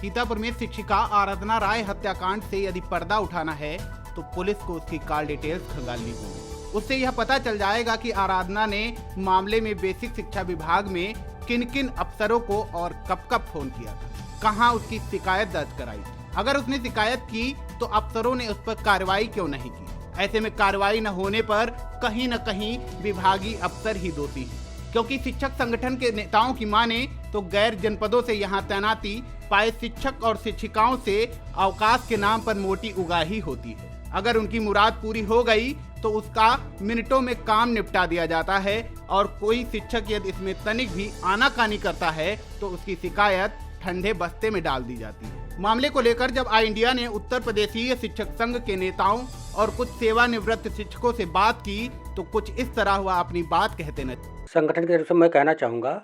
सीतापुर में शिक्षिका आराधना राय हत्याकांड से यदि पर्दा उठाना है तो पुलिस को उसकी कॉल डिटेल्स खंगालनी होगी। उससे यह पता चल जाएगा कि आराधना ने मामले में बेसिक शिक्षा विभाग में किन किन अफसरों को और कब कब फोन किया था, कहां उसकी शिकायत दर्ज कराई थी। अगर उसने शिकायत की तो अफसरों ने उस पर कार्रवाई क्यों नहीं की। ऐसे में कार्रवाई न होने पर कहीं न कहीं विभागीय अफसर ही दोषी है, क्योंकि शिक्षक संगठन के नेताओं की माने तो गैर जनपदों से यहाँ तैनाती पाए शिक्षक और शिक्षिकाओं से अवकाश के नाम पर मोटी उगाही होती है। अगर उनकी मुराद पूरी हो गई तो उसका मिनटों में काम निपटा दिया जाता है और कोई शिक्षक यदि इसमें तनिक भी आनाकानी करता है तो उसकी शिकायत ठंडे बस्ते में डाल दी जाती है। मामले को लेकर जब आई इंडिया ने उत्तर प्रदेशीय शिक्षक संघ के नेताओं और कुछ सेवानिवृत्त शिक्षकों से बात की तो कुछ इस तरह हुआ अपनी बात कहते न। संगठन की तरफ से मैं कहना चाहूँगा,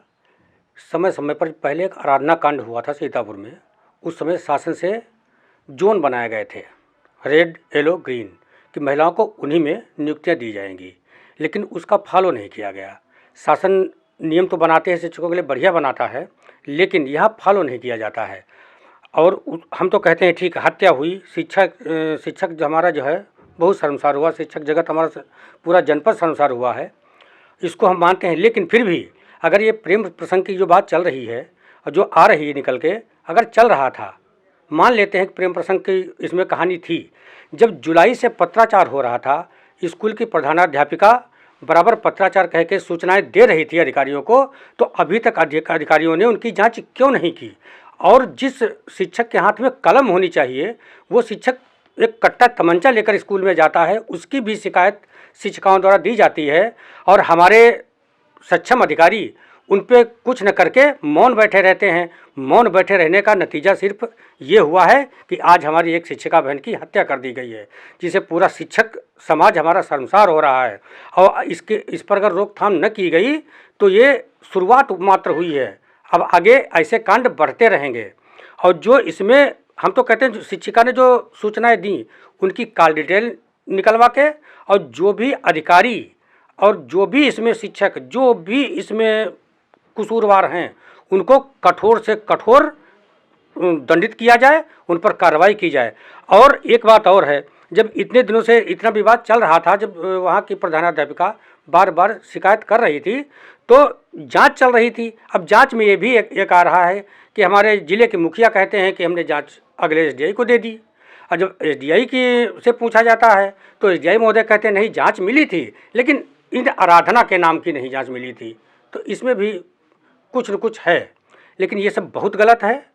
समय समय पर पहले एक आराधना कांड हुआ था सीतापुर में। उस समय शासन से जोन बनाए गए थे, रेड, येलो, ग्रीन, कि महिलाओं को उन्हीं में नियुक्तियां दी जाएंगी, लेकिन उसका फॉलो नहीं किया गया। शासन नियम तो बनाते हैं, शिक्षकों के लिए बढ़िया बनाता है, लेकिन यहाँ फॉलो नहीं किया जाता है। और हम तो कहते हैं ठीक, हत्या हुई, शिक्षक जो हमारा जो है बहुत शर्मसार हुआ, शिक्षक जगत हमारा पूरा जनपद शर्मसार हुआ है, इसको हम मानते हैं। लेकिन फिर भी अगर ये प्रेम प्रसंग की जो बात चल रही है और जो आ रही है निकल के, अगर चल रहा था, मान लेते हैं कि प्रेम प्रसंग की इसमें कहानी थी। जब जुलाई से पत्राचार हो रहा था, स्कूल की प्रधानाध्यापिका बराबर पत्राचार कह के सूचनाएं दे रही थी अधिकारियों को, तो अभी तक अधिकारियों ने उनकी जांच क्यों नहीं की। और जिस शिक्षक के हाथ में कलम होनी चाहिए, वो शिक्षक एक कट्टा तमंचा लेकर स्कूल में जाता है, उसकी भी शिकायत शिक्षिकाओं द्वारा दी जाती है। और हमारे सक्षम अधिकारी उन पे कुछ न करके मौन बैठे रहते हैं। मौन बैठे रहने का नतीजा सिर्फ ये हुआ है कि आज हमारी एक शिक्षिका बहन की हत्या कर दी गई है, जिसे पूरा शिक्षक समाज हमारा शर्मसार हो रहा है। और इस पर अगर रोकथाम न की गई तो ये शुरुआत मात्र हुई है। अब आगे ऐसे कांड बढ़ते रहेंगे। और जो इसमें हम तो कहते हैं, शिक्षिका ने जो सूचनाएँ दी उनकी कॉल डिटेल निकलवा के, और जो भी अधिकारी और जो भी इसमें शिक्षक जो भी इसमें कसूरवार हैं, उनको कठोर से कठोर दंडित किया जाए, उन पर कार्रवाई की जाए। और एक बात और है, जब इतने दिनों से इतना विवाद चल रहा था, जब वहाँ की प्रधानाध्यापिका बार बार शिकायत कर रही थी तो जांच चल रही थी। अब जांच में ये भी एक आ रहा है कि हमारे ज़िले के मुखिया कहते हैं कि हमने जांच अगले एसडीआई को दे दी। और जब एसडीआई की से पूछा जाता है तो एसडीआई महोदय कहते हैं नहीं, जाँच मिली थी, लेकिन इन आराधना के नाम की नहीं जाँच मिली थी। तो इसमें भी कुछ न कुछ है, लेकिन ये सब बहुत गलत है।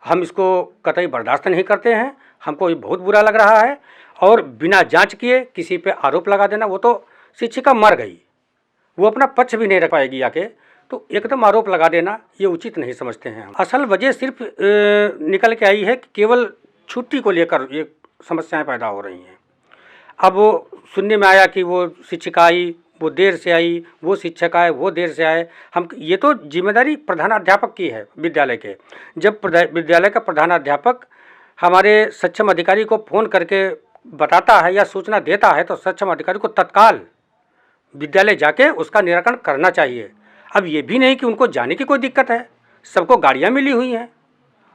हम इसको कतई बर्दाश्त नहीं करते हैं, हमको ये बहुत बुरा लग रहा है। और बिना जांच किए किसी पे आरोप लगा देना, वो तो शिक्षिका मर गई, वो अपना पक्ष भी नहीं रख पाएगी आके, तो एकदम आरोप लगा देना ये उचित नहीं समझते हैं हम। असल वजह सिर्फ निकल के आई है कि केवल छुट्टी को लेकर ये समस्याएं पैदा हो रही हैं। अब वो सुनने में आया कि वो शिक्षिका आई, वो देर से आई, वो शिक्षक आए, वो देर से आए। हम ये तो जिम्मेदारी प्रधानाध्यापक की है विद्यालय के। जब विद्यालय का प्रधानाध्यापक हमारे सक्षम अधिकारी को फ़ोन करके बताता है या सूचना देता है, तो सक्षम अधिकारी को तत्काल विद्यालय जाके उसका निराकरण करना चाहिए। अब ये भी नहीं कि उनको जाने की कोई दिक्कत है, सबको गाड़ियाँ मिली हुई हैं,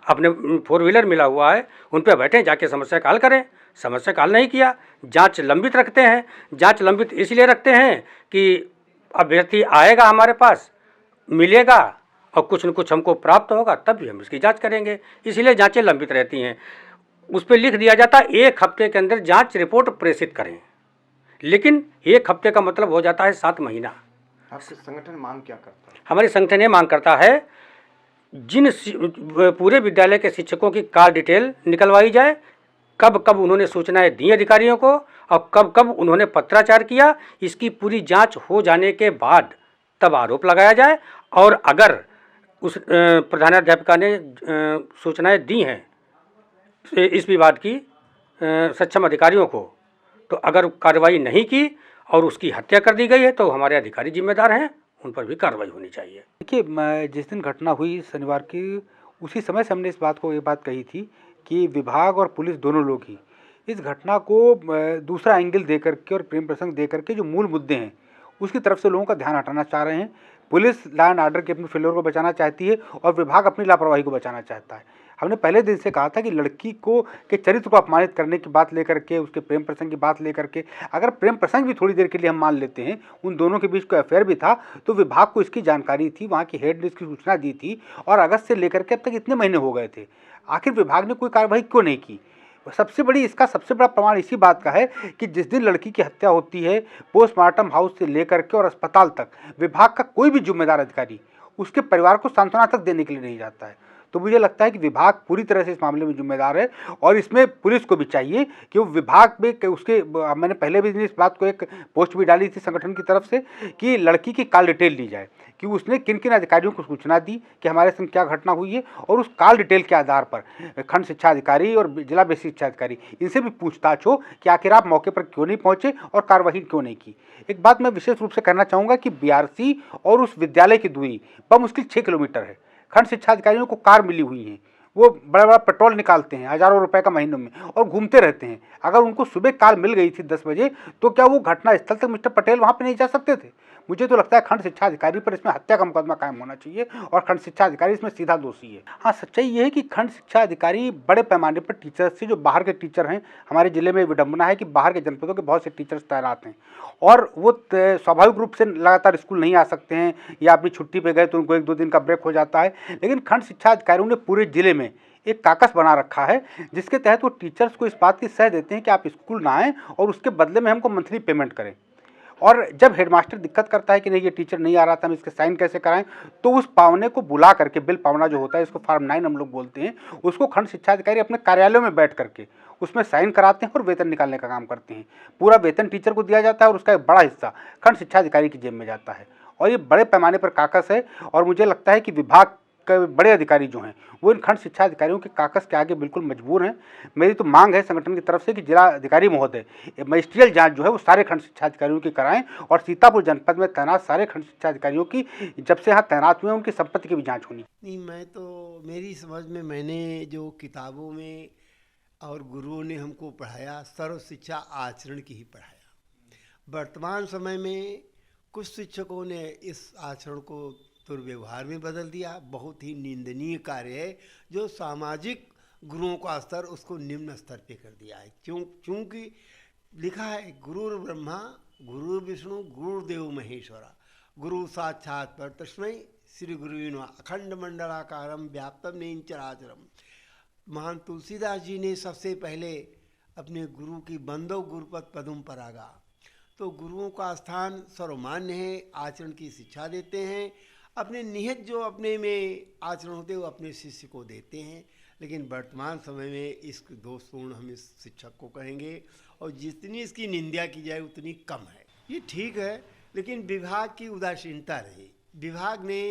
अपने 4 व्हीलर मिला हुआ है, उन पर बैठें, जाके समस्या का हल करें। समस्या का हल नहीं किया, जांच लंबित रखते हैं। जांच लंबित इसलिए रखते हैं कि अभ्यर्थी आएगा हमारे पास, मिलेगा और कुछ न कुछ हमको प्राप्त होगा, तब भी हम इसकी जांच करेंगे। इसलिए जांचें लंबित रहती हैं। उस पर लिख दिया जाता है 1 हफ्ते के अंदर जांच रिपोर्ट प्रेषित करें, लेकिन 1 हफ्ते का मतलब हो जाता है 7 महीना। आपका संगठन मांग क्या करता है? हमारे संगठन ये मांग करता है, जिन पूरे विद्यालय के शिक्षकों की कॉल डिटेल निकलवाई जाए, कब कब उन्होंने सूचनाएं दी अधिकारियों को और कब कब उन्होंने पत्राचार किया, इसकी पूरी जांच हो जाने के बाद तब आरोप लगाया जाए। और अगर उस प्रधानाध्यापिका ने सूचनाएं दी हैं इस विवाद की सक्षम अधिकारियों को, तो अगर कार्रवाई नहीं की और उसकी हत्या कर दी गई है, तो हमारे अधिकारी जिम्मेदार हैं, उन पर भी कार्रवाई होनी चाहिए। देखिए, जिस दिन घटना हुई शनिवार की, उसी समय से हमने ये बात कही थी कि विभाग और पुलिस दोनों लोग ही इस घटना को दूसरा एंगल दे करके और प्रेम प्रसंग दे करके जो मूल मुद्दे हैं उसकी तरफ से लोगों का ध्यान हटाना चाह रहे हैं। पुलिस लॉ एंड ऑर्डर के अपने फेल्योर को बचाना चाहती है और विभाग अपनी लापरवाही को बचाना चाहता है। हमने पहले दिन से कहा था कि लड़की को के चरित्र को अपमानित करने की बात लेकर के, उसके प्रेम प्रसंग की बात लेकर के, अगर प्रेम प्रसंग भी थोड़ी देर के लिए हम मान लेते हैं, उन दोनों के बीच कोई अफेयर भी था, तो विभाग को इसकी जानकारी थी, वहाँ की हेड ने इसकी सूचना दी थी, और अगस्त से लेकर के अब तक इतने महीने हो गए थे। आखिर विभाग ने कोई कार्रवाई क्यों नहीं की? इसका सबसे बड़ा प्रमाण इसी बात का है कि जिस दिन लड़की की हत्या होती है, पोस्टमार्टम हाउस से लेकर के और अस्पताल तक विभाग का कोई भी जिम्मेदार अधिकारी उसके परिवार को सांत्वना तक देने के लिए नहीं जाता है। तो मुझे लगता है कि विभाग पूरी तरह से इस मामले में जिम्मेदार है, और इसमें पुलिस को भी चाहिए कि वो विभाग में उसके, मैंने पहले भी इस बात को एक पोस्ट भी डाली थी संगठन की तरफ से, कि लड़की की कॉल डिटेल ली जाए कि उसने किन किन अधिकारियों को सूचना दी कि हमारे संग क्या घटना हुई है, और उस कॉल डिटेल के आधार पर खंड शिक्षा अधिकारी और जिला बेसिक शिक्षा अधिकारी इनसे भी पूछताछ हो कि आखिर आप मौके पर क्यों नहीं पहुंचे और कार्रवाई क्यों नहीं की। एक बात मैं विशेष रूप से कहना चाहूँगा कि बीआरसी और उस विद्यालय की दूरी बमुश्किल 6 किलोमीटर है। खंड शिक्षा अधिकारियों को कार मिली हुई है, वो बड़ा बड़ा पेट्रोल निकालते हैं हज़ारों रुपए का महीनों में और घूमते रहते हैं। अगर उनको सुबह कार मिल गई थी 10 बजे, तो क्या वो घटना स्थल तक मिस्टर पटेल वहाँ पे नहीं जा सकते थे? मुझे तो लगता है खंड शिक्षा अधिकारी पर इसमें हत्या का मुकदमा कायम होना चाहिए, और खंड शिक्षा अधिकारी इसमें सीधा दोषी है। हाँ, सच्चाई ये है कि खंड शिक्षा अधिकारी बड़े पैमाने पर टीचर्स से, जो बाहर के टीचर हैं, हमारे जिले में विडंबना है कि बाहर के जनपदों के बहुत से टीचर्स तैनात हैं, और वो स्वाभाविक रूप से लगातार स्कूल नहीं आ सकते हैं, या अपनी छुट्टी पे गए तो उनको 1-2 दिन का ब्रेक हो जाता है। लेकिन खंड शिक्षा अधिकारियों ने पूरे जिले में एक काकस बना रखा है, जिसके तहत वो टीचर्स को इस बात की सह देते हैं कि आप स्कूल ना आएँ और उसके बदले में हमको मंथली पेमेंट करें। और जब हेडमास्टर दिक्कत करता है कि नहीं ये टीचर नहीं आ रहा था, हम इसके साइन कैसे कराएं, तो उस पावने को बुला करके, बिल पावना जो होता है, इसको फॉर्म 9 हम लोग बोलते हैं, उसको खंड शिक्षा अधिकारी अपने कार्यालयों में बैठ करके उसमें साइन कराते हैं और वेतन निकालने का काम करते हैं। पूरा वेतन टीचर को दिया जाता है और उसका एक बड़ा हिस्सा खंड शिक्षा अधिकारी की जेब में जाता है, और ये बड़े पैमाने पर काकस है। और मुझे लगता है कि विभाग के बड़े अधिकारी जो हैं वो इन खंड शिक्षा अधिकारियों के काकस के आगे बिल्कुल मजबूर हैं। मेरी तो मांग है संगठन की तरफ से कि जिला अधिकारी महोदय मजिस्ट्रियल जांच जो है वो सारे खंड शिक्षा अधिकारियों की कराएं, और सीतापुर जनपद में तैनात सारे खंड शिक्षा अधिकारियों की, जब से यहाँ तैनात हुए, उनकी संपत्ति की भी जाँच होनी। नहीं, मैं तो, मेरी समझ में, मैंने जो किताबों में और गुरुओं ने हमको पढ़ाया, सर्व शिक्षा आचरण की ही पढ़ाया। वर्तमान समय में कुछ शिक्षकों ने इस आचरण को दुर्व्यवहार में बदल दिया। बहुत ही निंदनीय कार्य है जो सामाजिक गुरुओं का स्तर, उसको निम्न स्तर पे कर दिया है। क्योंकि लिखा है गुरुर् ब्रह्मा गुरु विष्णु गुरुदेव महेश्वरा गुरु साक्षात पर तस्मै श्री गुरुवे नमः अखंड मंडलाकारम व्याप्तम नेन चराचरम। महान तुलसीदास जी ने सबसे पहले अपने गुरु की बंदो गुरुपद पदुम परागा। तो गुरुओं का स्थान सर्वमान्य है, आचरण की शिक्षा देते हैं, अपने निहित जो अपने में आचरण होते हैं वो अपने शिष्य को देते हैं। लेकिन वर्तमान समय में इस दोषपूर्ण हम इस शिक्षक को कहेंगे, और जितनी इसकी निंदा की जाए उतनी कम है। ये ठीक है, लेकिन विभाग की उदासीनता रही। विभाग ने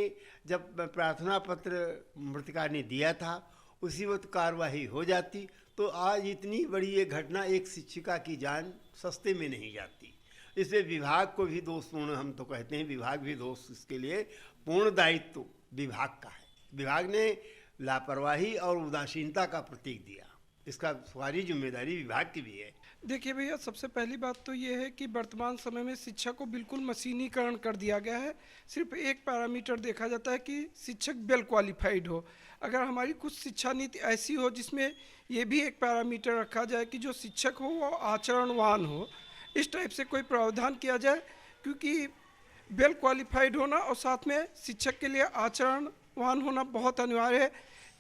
जब प्रार्थना पत्र मृतका ने दिया था, उसी वक्त कार्रवाई हो जाती, तो आज इतनी बड़ी ये घटना, एक शिक्षिका की जान सस्ते में नहीं जाती। इसलिए विभाग को भी दोषपूर्ण हम तो कहते हैं, विभाग भी दोष, इसके लिए पूर्ण दायित्व विभाग का है। विभाग ने लापरवाही और उदासीनता का प्रतीक दिया, इसका सारी जिम्मेदारी विभाग की भी है। देखिए भैया, सबसे पहली बात तो ये है कि वर्तमान समय में शिक्षा को बिल्कुल मशीनीकरण कर दिया गया है। सिर्फ एक पैरामीटर देखा जाता है कि शिक्षक वेल क्वालिफाइड हो। अगर हमारी कुछ शिक्षा नीति ऐसी हो जिसमें ये भी एक पैरामीटर रखा जाए कि जो शिक्षक हो वो आचरणवान हो, इस टाइप से कोई प्रावधान किया जाए, क्योंकि वेल क्वालिफाइड होना और साथ में शिक्षक के लिए आचरणवान होना बहुत अनिवार्य है।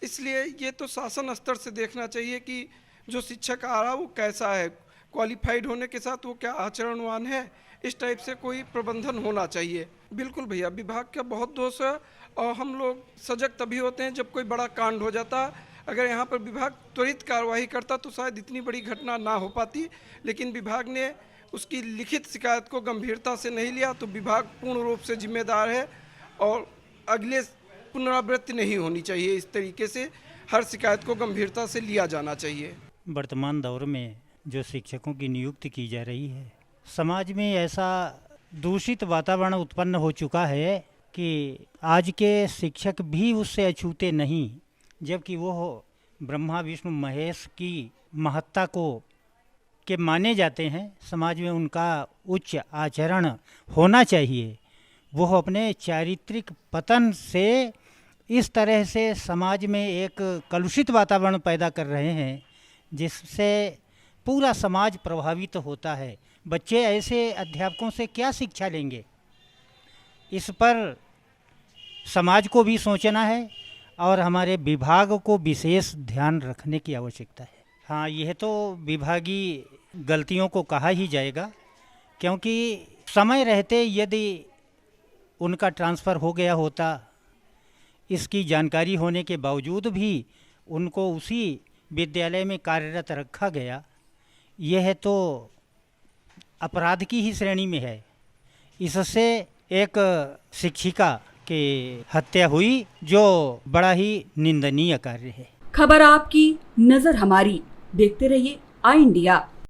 इसलिए ये तो शासन स्तर से देखना चाहिए कि जो शिक्षक आ रहा है वो कैसा है, क्वालिफाइड होने के साथ वो क्या आचरणवान है, इस टाइप से कोई प्रबंधन होना चाहिए। बिल्कुल भैया, विभाग का बहुत दोष है, और हम लोग सजग तभी होते हैं जब कोई बड़ा कांड हो जाता। अगर यहाँ पर विभाग त्वरित कार्रवाई करता तो शायद इतनी बड़ी घटना ना हो पाती, लेकिन विभाग ने उसकी लिखित शिकायत को गंभीरता से नहीं लिया, तो विभाग पूर्ण रूप से जिम्मेदार है, और अगले पुनरावृत्ति नहीं होनी चाहिए। इस तरीके से हर शिकायत को गंभीरता से लिया जाना चाहिए। वर्तमान दौर में जो शिक्षकों की नियुक्ति की जा रही है, समाज में ऐसा दूषित वातावरण उत्पन्न हो चुका है कि आज के शिक्षक भी उससे अछूते नहीं, जबकि वो ब्रह्मा विष्णु महेश की महत्ता को के माने जाते हैं। समाज में उनका उच्च आचरण होना चाहिए। वो अपने चारित्रिक पतन से इस तरह से समाज में एक कलुषित वातावरण पैदा कर रहे हैं जिससे पूरा समाज प्रभावित होता है। बच्चे ऐसे अध्यापकों से क्या शिक्षा लेंगे? इस पर समाज को भी सोचना है और हमारे विभाग को विशेष ध्यान रखने की आवश्यकता है। हाँ, यह तो विभागीय गलतियों को कहा ही जाएगा, क्योंकि समय रहते यदि उनका ट्रांसफ़र हो गया होता, इसकी जानकारी होने के बावजूद भी उनको उसी विद्यालय में कार्यरत रखा गया, यह तो अपराध की ही श्रेणी में है। इससे एक शिक्षिका की हत्या हुई, जो बड़ा ही निंदनीय कार्य है। खबर आपकी, नजर हमारी। देखते रहिए आई इंडिया।